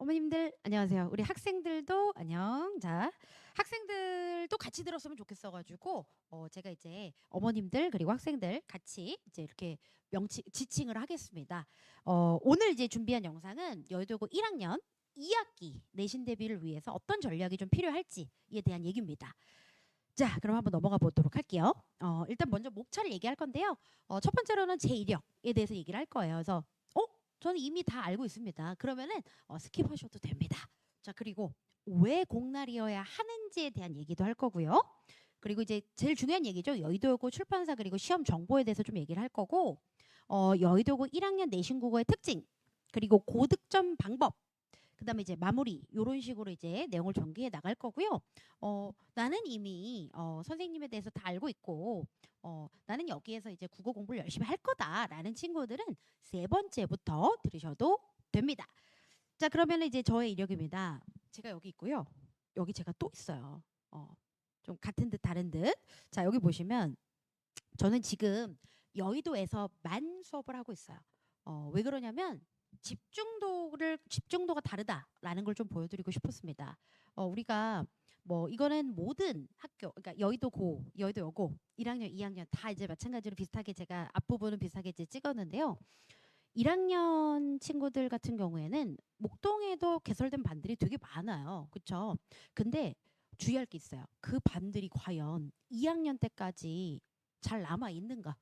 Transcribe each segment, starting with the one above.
어머님들 안녕하세요. 우리 학생들도 안녕. 자, 학생들도 같이 들었으면 좋겠어가지고 제가 이제 어머님들 그리고 학생들 같이 이제 이렇게 명칭 지칭을 하겠습니다. 오늘 이제 준비한 영상은 여의도고 1학년 2학기 내신 대비를 위해서 어떤 전략이 좀 필요할지에 대한 얘기입니다. 자, 그럼 한번 넘어가 보도록 할게요. 일단 먼저 목차를 얘기할 건데요. 첫 번째로는 제1역에 대해서 얘기를 할 거예요. 그래서 저는 이미 다 알고 있습니다. 그러면은 스킵하셔도 됩니다. 자, 그리고 왜 공날이어야 하는지에 대한 얘기도 할 거고요. 그리고 이제 제일 중요한 얘기죠. 여의도고 출판사 그리고 시험 정보에 대해서 좀 얘기를 할 거고, 여의도고 1학년 내신 국어의 특징, 그리고 고득점 방법, 그다음에 이제 마무리 요런 식으로 이제 내용을 전개해 나갈 거고요. 나는 이미 선생님에 대해서 다 알고 있고 나는 여기에서 이제 국어 공부를 열심히 할 거다라는 친구들은 세 번째부터 들으셔도 됩니다. 자, 그러면 이제 저의 이력입니다. 제가 여기 있고요. 여기 제가 또 있어요. 좀 같은 듯 다른 듯. 자, 여기 보시면 저는 지금 여의도에서만 수업을 하고 있어요. 왜 그러냐면 집중도가 다르다라는 걸 좀 보여드리고 싶었습니다. 우리가 뭐 이거는 모든 학교, 그러니까 여의도고, 여의도여고, 1학년, 2학년 다 이제 마찬가지로 비슷하게 제가 앞부분은 비슷하게 이제 찍었는데요. 1학년 친구들 같은 경우에는 목동에도 개설된 반들이 되게 많아요. 그렇죠? 근데 주의할 게 있어요. 그 반들이 과연 2학년 때까지 잘 남아 있는가?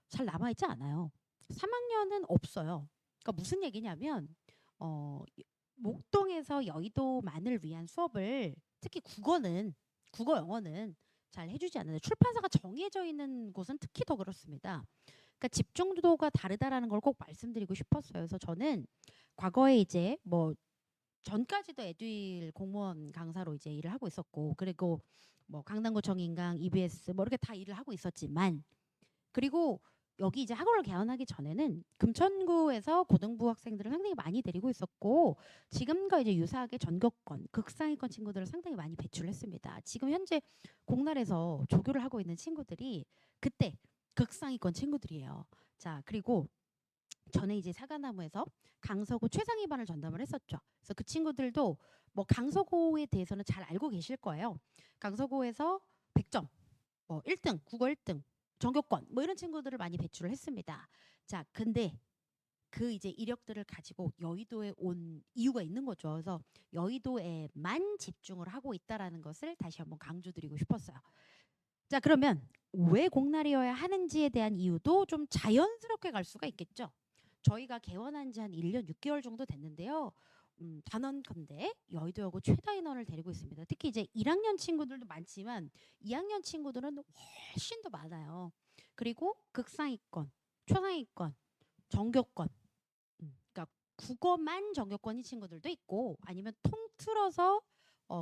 잘 남아 있지 않아요. 3학년은 없어요. 그러니까 무슨 얘기냐면 목동에서 여의도만을 위한 수업을 특히 국어 영어는 잘 해주지 않는데 출판사가 정해져 있는 곳은 특히 더 그렇습니다. 그러니까 집중도가 다르다라는 걸 꼭 말씀드리고 싶었어요. 그래서 저는 과거에 이제 뭐 전까지도 에듀윌 공무원 강사로 이제 일을 하고 있었고, 그리고 뭐 강남구청 인강, EBS 뭐 이렇게 다 일을 하고 있었지만, 그리고 여기 이제 학원을 개원하기 전에는 금천구에서 고등부 학생들을 상당히 많이 데리고 있었고, 지금과 이제 유사하게 전교권, 극상위권 친구들을 상당히 많이 배출했습니다. 지금 현재 공날에서 조교를 하고 있는 친구들이 그때 극상위권 친구들이에요. 자, 그리고 전에 이제 사과나무에서 강서구 최상위 반을 전담을 했었죠. 그래서 그 친구들도 뭐 강서구에 대해서는 잘 알고 계실 거예요. 강서구에서 100점, 뭐 1등, 국어 1등, 전교권 뭐 이런 친구들을 많이 배출을 했습니다. 자, 근데 그 이제 이력들을 가지고 여의도에 온 이유가 있는 거죠. 그래서 여의도에만 집중을 하고 있다라는 것을 다시 한번 강조드리고 싶었어요. 자, 그러면 왜 공날이어야 하는지에 대한 이유도 좀 자연스럽게 갈 수가 있겠죠. 저희가 개원한 지 한 1년 6개월 정도 됐는데요. 단언컨대 여의도여고 최다 인원을 데리고 있습니다. 특히 이제 1학년 친구들도 많지만 2학년 친구들은 훨씬 더 많아요. 그리고 극상위권, 초상위권, 정교권, 그러니까 국어만 정교권인 친구들도 있고 아니면 통틀어서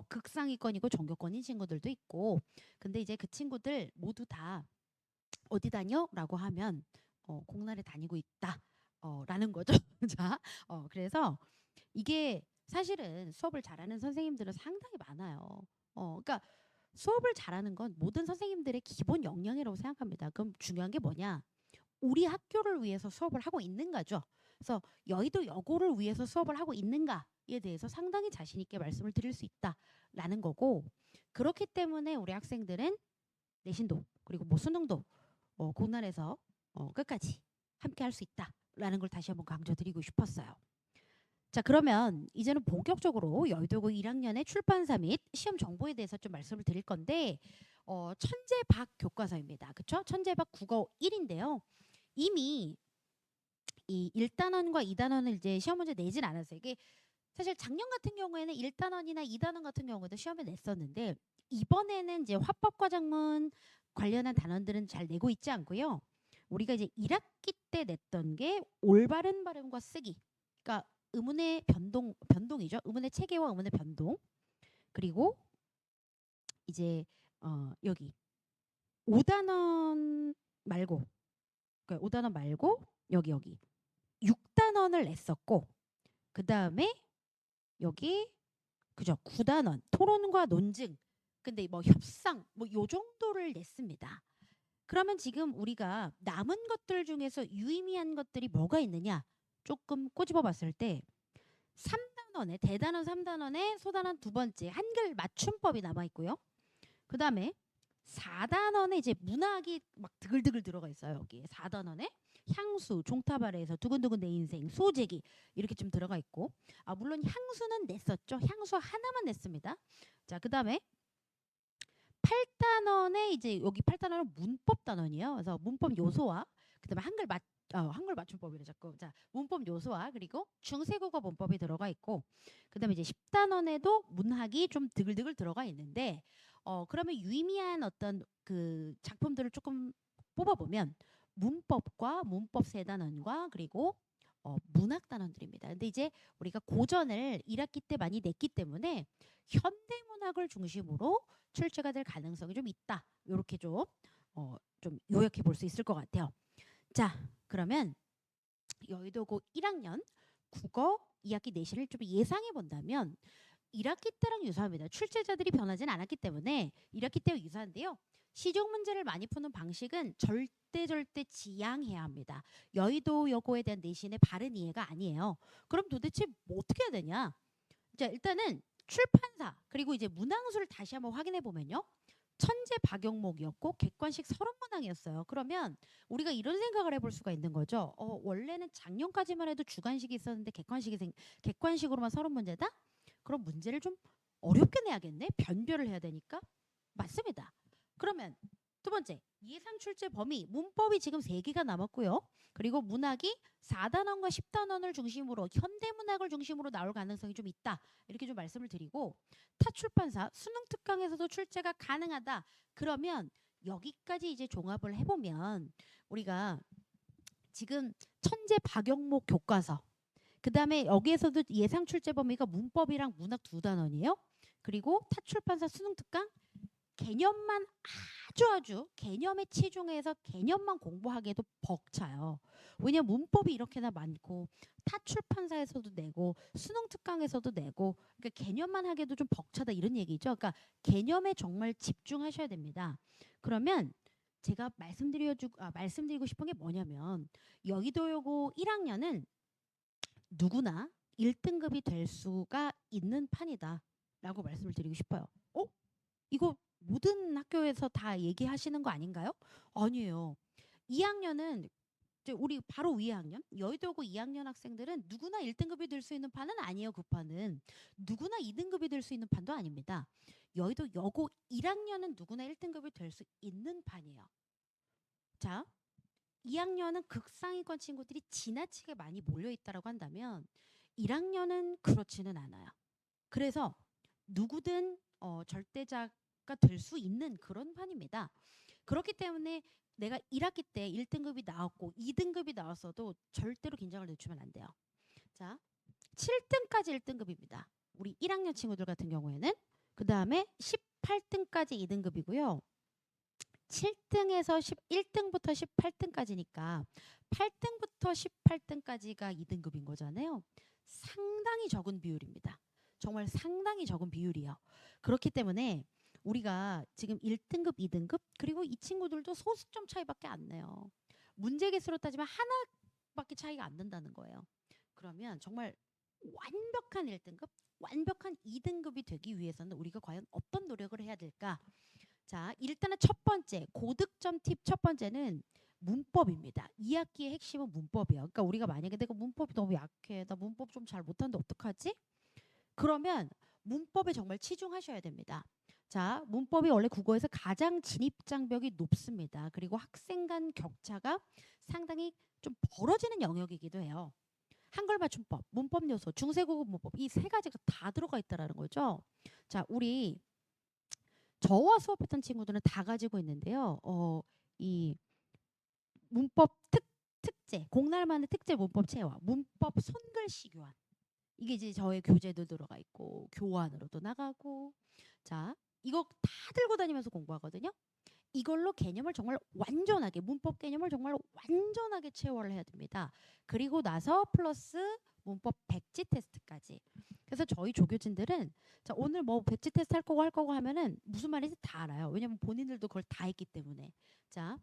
극상위권이고 정교권인 친구들도 있고, 근데 이제 그 친구들 모두 다 어디 다녀? 라고 하면 공날에 다니고 있다 라는 거죠. 자, 그래서 이게 사실은 수업을 잘하는 선생님들은 상당히 많아요. 그러니까 수업을 잘하는 건 모든 선생님들의 기본 역량이라고 생각합니다. 그럼 중요한 게 뭐냐? 우리 학교를 위해서 수업을 하고 있는가죠. 그래서 여의도 여고를 위해서 수업을 하고 있는가에 대해서 상당히 자신 있게 말씀을 드릴 수 있다라는 거고, 그렇기 때문에 우리 학생들은 내신도 그리고 뭐 수능도 고날에서 끝까지 함께 할 수 있다라는 걸 다시 한번 강조드리고 싶었어요. 자, 그러면 이제는 본격적으로 여의도고 1학년의 출판사 및 시험 정보에 대해서 좀 말씀을 드릴 건데, 천재박 교과서입니다. 그렇죠? 천재박 국어 1인데요. 이미 이 1단원과 2단원을 이제 시험 문제 내진 않았어요. 이게 사실 작년 같은 경우에는 1단원이나 2단원 같은 경우에도 시험에 냈었는데, 이번에는 이제 화법과작문 관련한 단원들은 잘 내고 있지 않고요. 우리가 이제 1학기 때 냈던 게 올바른 발음과 쓰기. 그러니까 의문의 변동이죠. 의문의 체계와 의문의 변동. 그리고 이제 여기 5단원 말고, 그러니까 5단원 말고 여기 6단원을 냈었고, 그 다음에 여기 그죠, 9단원 토론과 논증, 근데 뭐 협상 뭐 요 정도를 냈습니다. 그러면 지금 우리가 남은 것들 중에서 유의미한 것들이 뭐가 있느냐 조금 꼬집어 봤을 때 3단원에 대단원 3단원에 소단원 두 번째 한글 맞춤법이 남아 있고요. 그다음에 4단원에 이제 문학이 막 드글드글 들어가 있어요. 여기에 4단원에 향수, 종탑 아래에서 두근두근 내 인생, 소재기 이렇게 좀 들어가 있고, 물론 향수는 냈었죠. 향수 하나만 냈습니다. 자, 그다음에 8단원에 이제 여기 8단원은 문법 단원이에요. 그래서 문법 요소와 그다음에 한글 맞춤법이래 자꾸. 자, 문법 요소와 그리고 중세국어 문법이 들어가 있고, 그다음에 이제 10단원에도 문학이 좀 드글드글 들어가 있는데, 그러면 유의미한 어떤 그 작품들을 조금 뽑아보면 문법과 문법 세 단원과 그리고 문학 단원들입니다. 근데 이제 우리가 고전을 1학기 때 많이 냈기 때문에 현대 문학을 중심으로 출제가 될 가능성이 좀 있다. 이렇게 좀 요약해 볼 수 있을 것 같아요. 자, 그러면 여의도고 1학년 국어 2학기 내신을 좀 예상해 본다면 1학기 때랑 유사합니다. 출제자들이 변하진 않았기 때문에 1학기 때와 유사한데요. 시중 문제를 많이 푸는 방식은 절대 지양해야 합니다. 여의도여고에 대한 내신의 바른 이해가 아니에요. 그럼 도대체 뭐 어떻게 해야 되냐? 자, 일단은 출판사 그리고 이제 문항수를 다시 한번 확인해 보면요. 천재 박영목이었고 객관식 서론문항이었어요. 그러면 우리가 이런 생각을 해볼 수가 있는 거죠. 원래는 작년까지만 해도 주관식이 있었는데 객관식으로만 서론 문제다? 그럼 문제를 좀 어렵게 내야겠네. 변별을 해야 되니까. 맞습니다. 그러면 두 번째, 예상 출제 범위. 문법이 지금 3개가 남았고요. 그리고 문학이 4단원과 10단원을 중심으로 현대문학을 중심으로 나올 가능성이 좀 있다. 이렇게 좀 말씀을 드리고, 타 출판사 수능 특강에서도 출제가 가능하다. 그러면 여기까지 이제 종합을 해보면 우리가 지금 천재 박영목 교과서, 그 다음에 여기에서도 예상 출제 범위가 문법이랑 문학 2단원이에요. 그리고 타 출판사 수능 특강 개념만 아주 개념에 치중해서 개념만 공부하기에도 벅차요. 왜냐면 문법이 이렇게나 많고 타 출판사에서도 내고 수능 특강에서도 내고, 그러니까 개념만 하기에도 좀 벅차다 이런 얘기죠. 그러니까 개념에 정말 집중하셔야 됩니다. 그러면 제가 말씀드리고 싶은 게 뭐냐면 여의도여고 1학년은 누구나 1등급이 될 수가 있는 판이다 라고 말씀을 드리고 싶어요. 이거 모든 학교에서 다 얘기하시는 거 아닌가요? 아니에요. 2학년은 이제 우리 바로 위에 학년 여의도고 2학년 학생들은 누구나 1등급이 될 수 있는 판은 아니에요. 그 판은 누구나 2등급이 될 수 있는 판도 아닙니다. 여의도 여고 1학년은 누구나 1등급이 될 수 있는 판이에요. 자, 2학년은 극상위권 친구들이 지나치게 많이 몰려있다라고 한다면 1학년은 그렇지는 않아요. 그래서 누구든 절대자가 될 수 있는 그런 판입니다. 그렇기 때문에 내가 1학기 때 1등급이 나왔고 2등급이 나왔어도 절대로 긴장을 늦추면 안 돼요. 자, 7등까지 1등급입니다. 우리 1학년 친구들 같은 경우에는. 그 다음에 18등까지 2등급이고요. 7등에서 1등부터 18등까지니까 8등부터 18등까지가 2등급인 거잖아요. 상당히 적은 비율입니다. 정말 상당히 적은 비율이에요. 그렇기 때문에 우리가 지금 1등급, 2등급 그리고 이 친구들도 소수점 차이밖에 안 나요. 문제 개수로 따지면 하나밖에 차이가 안 난다는 거예요. 그러면 정말 완벽한 1등급, 완벽한 2등급이 되기 위해서는 우리가 과연 어떤 노력을 해야 될까? 자, 일단은 첫 번째 고득점 팁 첫 번째는 문법입니다. 2학기의 핵심은 문법이에요. 그러니까 우리가 만약에 내가 문법이 너무 약해, 나 문법 좀 잘 못하는데 어떡하지? 그러면 문법에 정말 치중하셔야 됩니다. 자, 문법이 원래 국어에서 가장 진입 장벽이 높습니다. 그리고 학생 간 격차가 상당히 좀 벌어지는 영역이기도 해요. 한글 맞춤법, 문법 요소, 중세국어 문법 이 3가지가 다 들어가 있다라는 거죠. 자, 우리 저와 수업했던 친구들은 다 가지고 있는데요. 이 문법 특제, 공날만의 특제 문법 체화, 문법 손글씨 교환. 이게 이제 저의 교재도 들어가 있고 교환으로도 나가고. 자, 이거 다 들고 다니면서 공부하거든요. 이걸로 개념을 정말 완전하게 문법 개념을 정말 완전하게 체화를 해야 됩니다. 그리고 나서 플러스 문법 백지 테스트까지. 그래서 저희 조교진들은 자, 오늘 뭐 백지 테스트 할 거고 하면은 무슨 말인지 다 알아요. 왜냐면 본인들도 그걸 다 했기 때문에. 자,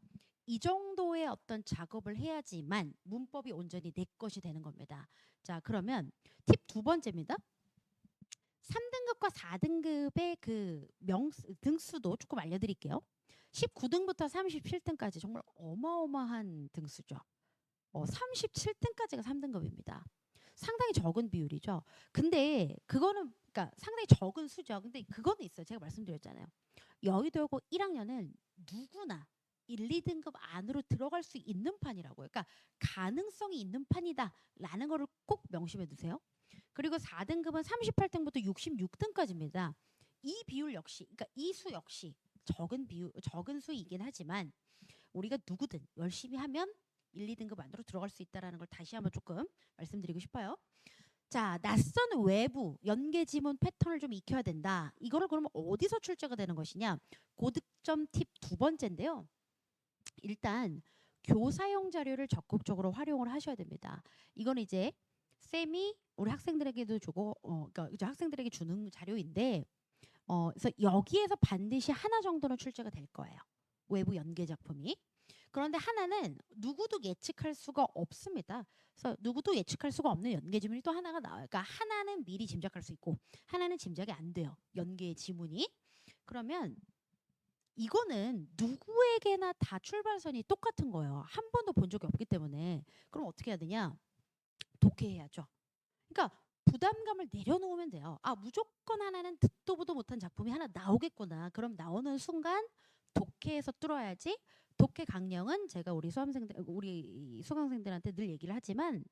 이 정도의 어떤 작업을 해야지만 문법이 온전히 내 것이 되는 겁니다. 자, 그러면 팁 두 번째입니다. 3등급과 4등급의 그 등수도 조금 알려드릴게요. 19등부터 37등까지 정말 어마어마한 등수죠. 37등까지가 3등급입니다. 상당히 적은 비율이죠. 근데 그거는 그러니까 상당히 적은 수죠. 근데 그거는 있어요. 제가 말씀드렸잖아요. 여의도고 1학년은 누구나 1, 2등급 안으로 들어갈 수 있는 판이라고요. 그러니까 가능성이 있는 판이다라는 거를 꼭 명심해 두세요. 그리고 4등급은 38등부터 66등까지입니다. 이 비율 역시, 그러니까 이 수 역시 적은 수이긴 하지만 우리가 누구든 열심히 하면 1, 2등급 안으로 들어갈 수 있다라는 걸 다시 한번 조금 말씀드리고 싶어요. 자, 낯선 외부 연계 지문 패턴을 좀 익혀야 된다. 이거를 그러면 어디서 출제가 되는 것이냐? 고득점 팁 두 번째인데요. 일단 교사용 자료를 적극적으로 활용을 하셔야 됩니다. 이건 이제 쌤이 우리 학생들에게도 주고 그러니까 학생들에게 주는 자료인데 그래서 여기에서 반드시 하나 정도는 출제가 될 거예요. 외부 연계 작품이. 그런데 하나는 누구도 예측할 수가 없습니다. 그래서 누구도 예측할 수가 없는 연계 지문이 또 하나가 나와요. 그러니까 하나는 미리 짐작할 수 있고 하나는 짐작이 안 돼요. 연계 지문이. 그러면 이거는 누구에게나 다 출발선이 똑같은 거예요. 한 번도 본 적이 없기 때문에. 그럼 어떻게 해야 되냐? 독해해야죠. 그러니까 부담감을 내려놓으면 돼요. 아, 무조건 하나는 듣도 보도 못한 작품이 하나 나오겠구나. 그럼 나오는 순간 독해에서 뚫어야지. 독해 강령은 제가 우리 수강생들한테 늘 얘기를 하지만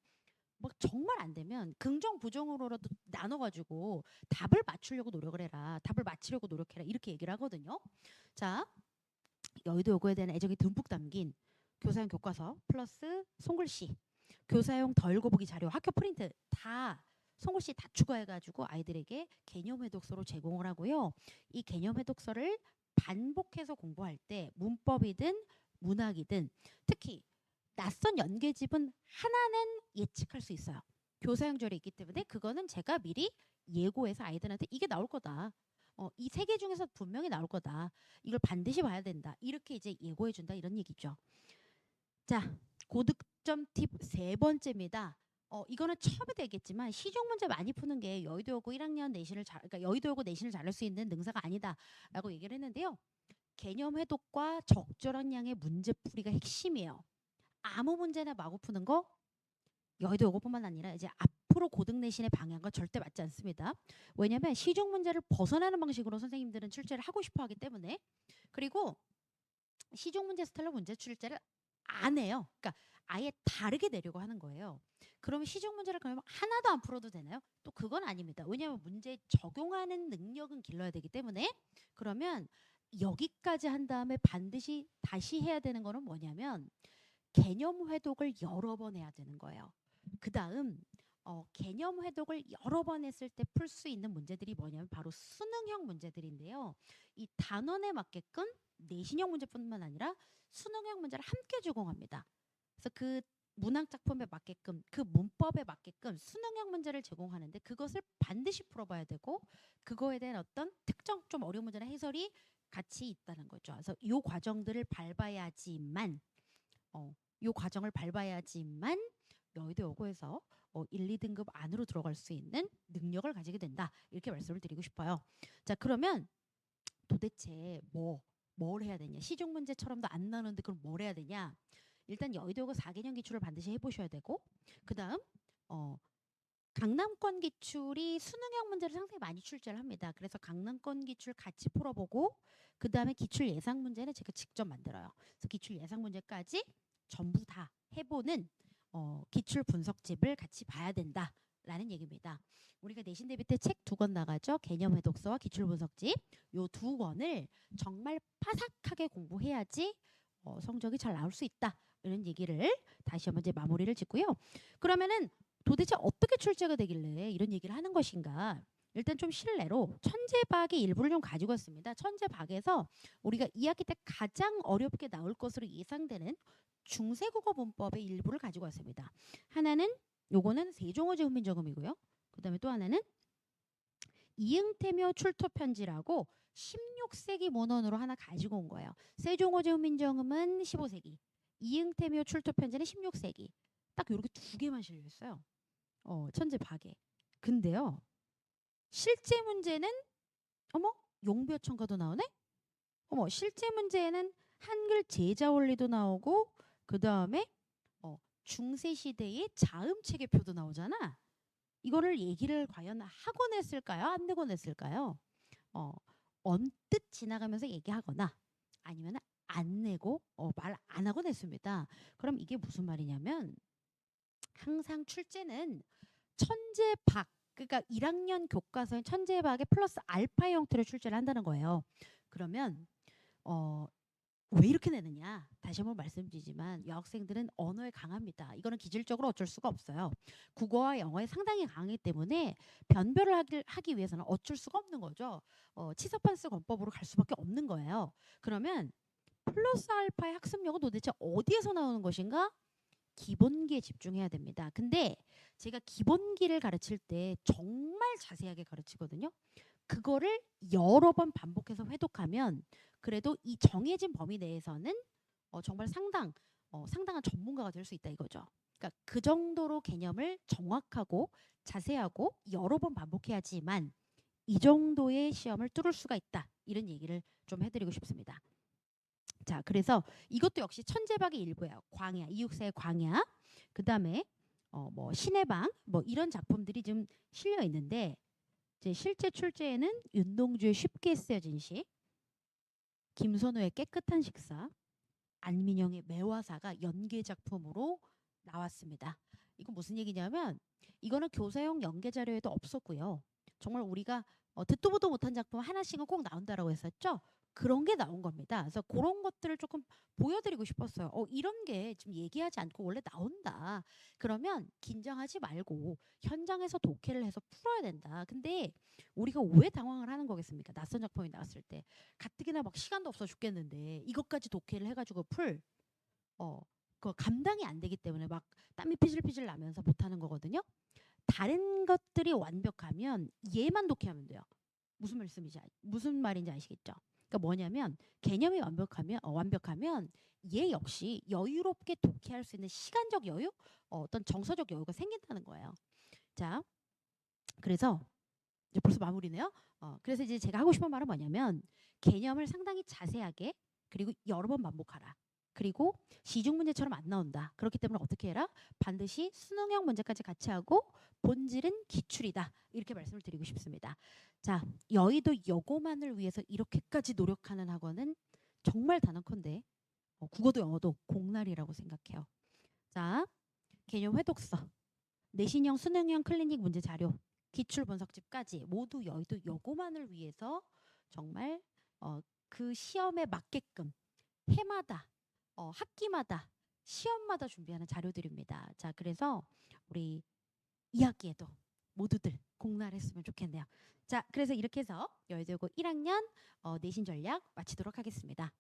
막 정말 안 되면 긍정 부정으로라도 나눠가지고 답을 맞추려고 노력을 해라. 답을 맞추려고 노력해라. 이렇게 얘기를 하거든요. 자, 여의도 요구에 대한 애정이 듬뿍 담긴 교사용 교과서 플러스 손글씨, 교사용 덜 거보기 자료, 학교 프린트 다 손글씨 다 추가해가지고 아이들에게 개념 회독서로 제공을 하고요. 이 개념 회독서를 반복해서 공부할 때 문법이든 문학이든 특히 낯선 연계집은 하나는 예측할 수 있어요. 교사용 자료 있기 때문에 그거는 제가 미리 예고해서 아이들한테 이게 나올 거다. 이 세 개 중에서 분명히 나올 거다. 이걸 반드시 봐야 된다. 이렇게 이제 예고해 준다 이런 얘기죠. 자, 고득점 팁 세 번째입니다. 이거는 처음에도 얘기했지만 시중 문제 많이 푸는 게 여의도여고 1학년 내신을 그러니까 여의도여고 내신을 잘할 수 있는 능사가 아니다라고 얘기를 했는데요. 개념 회독과 적절한 양의 문제풀이가 핵심이에요. 아무 문제나 마구 푸는 거 여의도 요거뿐만 아니라 이제 앞으로 고등 내신의 방향과 절대 맞지 않습니다. 왜냐하면 시중 문제를 벗어나는 방식으로 선생님들은 출제를 하고 싶어 하기 때문에. 그리고 시중 문제 스타일로 문제 출제를 안 해요. 그러니까 아예 다르게 내려고 하는 거예요. 그러면 시중 문제를 그러면 하나도 안 풀어도 되나요? 또 그건 아닙니다. 왜냐하면 문제 적용하는 능력은 길러야 되기 때문에. 그러면 여기까지 한 다음에 반드시 다시 해야 되는 거는 뭐냐면 개념 회독을 여러 번 해야 되는 거예요. 그 다음 개념 회독을 여러 번 했을 때 풀 수 있는 문제들이 뭐냐면 바로 수능형 문제들인데요. 이 단원에 맞게끔 내신형 문제뿐만 아니라 수능형 문제를 함께 제공합니다. 그래서 그 문학 작품에 맞게끔 그 문법에 맞게끔 수능형 문제를 제공하는데 그것을 반드시 풀어봐야 되고 그거에 대한 어떤 특정 좀 어려운 문제나 해설이 같이 있다는 거죠. 그래서 이 과정들을 밟아야지만 이 과정을 밟아야지만 여의도 여고에서 1, 2등급 안으로 들어갈 수 있는 능력을 가지게 된다. 이렇게 말씀을 드리고 싶어요. 자, 그러면 도대체 뭘 해야 되냐? 시중 문제처럼도 안 나오는데 그럼 뭘 해야 되냐? 일단 여의도 여고 4개년 기출을 반드시 해보셔야 되고 그다음 강남권 기출이 수능형 문제를 상당히 많이 출제를 합니다. 그래서 강남권 기출 같이 풀어보고 그 다음에 기출 예상 문제는 제가 직접 만들어요. 그래서 기출 예상 문제까지 전부 다 해보는 기출 분석집을 같이 봐야 된다라는 얘기입니다. 우리가 내신 대비 때 책 2권 나가죠. 개념 해독서와 기출 분석집. 요 2권을 정말 파삭하게 공부해야지 성적이 잘 나올 수 있다. 이런 얘기를 다시 한번 이제 마무리를 짓고요. 그러면은 도대체 어떻게 출제가 되길래 이런 얘기를 하는 것인가? 일단 좀 실례로 천재박의 일부를 좀 가지고 왔습니다. 천재박에서 우리가 2학기 때 가장 어렵게 나올 것으로 예상되는 중세국어 문법의 일부를 가지고 왔습니다. 하나는 요거는 세종어제 훈민정음이고요. 그다음에 또 하나는 이응태묘 출토편지라고 16세기 문헌으로 하나 가지고 온 거예요. 세종어제 훈민정음은 15세기, 이응태묘 출토편지는 16세기. 딱 이렇게 두 개만 실려 있어요. 천재박에. 근데요. 실제 문제는 어머 용비어천가도 나오네. 어머 실제 문제에는 한글 제자 원리도 나오고 그 다음에 중세 시대의 자음 체계표도 나오잖아. 이거를 얘기를 과연 하고 냈을까요? 안 내고 냈을까요? 어, 언뜻 지나가면서 얘기하거나 아니면 안 내고 말 안 하고 냈습니다. 그럼 이게 무슨 말이냐면 항상 출제는 천재박 그러니까 1학년 교과서인 천재박에 플러스 알파 형태로 출제를 한다는 거예요. 그러면 왜 이렇게 내느냐? 다시 한번 말씀드리지만 여학생들은 언어에 강합니다. 이거는 기질적으로 어쩔 수가 없어요. 국어와 영어에 상당히 강하기 때문에 변별을 하기 위해서는 어쩔 수가 없는 거죠. 치서판스 권법으로 갈 수밖에 없는 거예요. 그러면 플러스 알파의 학습력은 도대체 어디에서 나오는 것인가? 기본기에 집중해야 됩니다. 근데 제가 기본기를 가르칠 때 정말 자세하게 가르치거든요. 그거를 여러 번 반복해서 회독하면 그래도 이 정해진 범위 내에서는 정말 상당한 전문가가 될 수 있다 이거죠. 그러니까 그 정도로 개념을 정확하고 자세하고 여러 번 반복해야지만 이 정도의 시험을 뚫을 수가 있다. 이런 얘기를 좀 해드리고 싶습니다. 자, 그래서 이것도 역시 천재박의 일부예요. 광야, 이육사의 광야. 그 다음에 뭐 신의 방, 뭐 이런 작품들이 좀 실려 있는데 이제 실제 출제에는 윤동주의 쉽게 쓰여진 시, 김선우의 깨끗한 식사, 안민영의 매화사가 연계 작품으로 나왔습니다. 이거 무슨 얘기냐면 이거는 교사용 연계 자료에도 없었고요. 정말 우리가 듣도 보도 못한 작품 하나씩은 꼭 나온다라고 했었죠. 그런 게 나온 겁니다. 그래서 그런 것들을 조금 보여드리고 싶었어요. 이런 게 지금 얘기하지 않고 원래 나온다. 그러면 긴장하지 말고 현장에서 독해를 해서 풀어야 된다. 근데 우리가 왜 당황을 하는 거겠습니까? 낯선 작품이 나왔을 때 가뜩이나 막 시간도 없어 죽겠는데 이것까지 독해를 해가지고 그 감당이 안 되기 때문에 막 땀이 피질피질 나면서 못하는 거거든요. 다른 것들이 완벽하면 얘만 독해하면 돼요. 무슨 말인지 아시겠죠? 그러니까 뭐냐면 개념이 완벽하면 얘 역시 여유롭게 독해할 수 있는 시간적 여유, 어떤 정서적 여유가 생긴다는 거예요. 자, 그래서 이제 벌써 마무리네요. 그래서 이제 제가 하고 싶은 말은 뭐냐면 개념을 상당히 자세하게 그리고 여러 번 반복하라. 그리고 시중 문제처럼 안 나온다. 그렇기 때문에 어떻게 해라? 반드시 수능형 문제까지 같이 하고 본질은 기출이다. 이렇게 말씀을 드리고 싶습니다. 자, 여의도 여고만을 위해서 이렇게까지 노력하는 학원은 정말 단언컨대 국어도 영어도 공날이라고 생각해요. 자, 개념 회독서, 내신형 수능형 클리닉 문제 자료, 기출 분석집까지 모두 여의도 여고만을 위해서 정말 그 시험에 맞게끔 해마다 학기마다 시험마다 준비하는 자료들입니다. 자, 그래서 우리 2학기에도 모두들 공날했으면 좋겠네요. 자, 그래서 이렇게 해서 여의도 여고 1학년 내신 전략 마치도록 하겠습니다.